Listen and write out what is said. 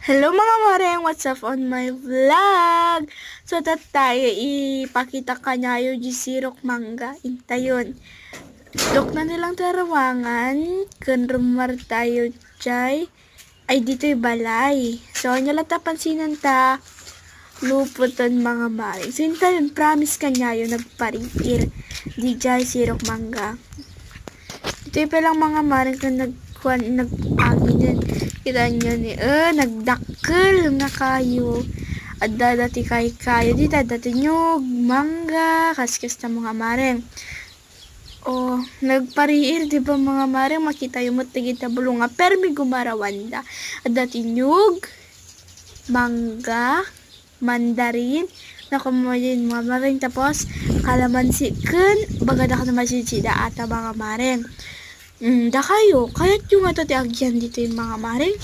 Hello mga mareng, what's up on my vlog? So tayo ipakita kanya yung sirok mangga intayon. Dok na nilang tarawangan, kun rumar tayo jay, ay dito'y balay. So nyala tapansinan ta, luputan mga mareng. So intayon, promise kanya yung nagparitir, di jay sirok mangga. Dito'y palang mga mareng kung nag-agin kita nyo ni nagdakkel nga kayo at dati kayo di dati nyo mangga kaskas na mga mareng nagpariir di ba mga mareng makita yung matigita bulunga permi gumarawanda at dati nyug mangga mandarin na kumuyin mga mareng tapos kalamansi kun bagada ka na masisida ata mga mareng da kayo, kaya't yung nga agyan dito yung mga mareng.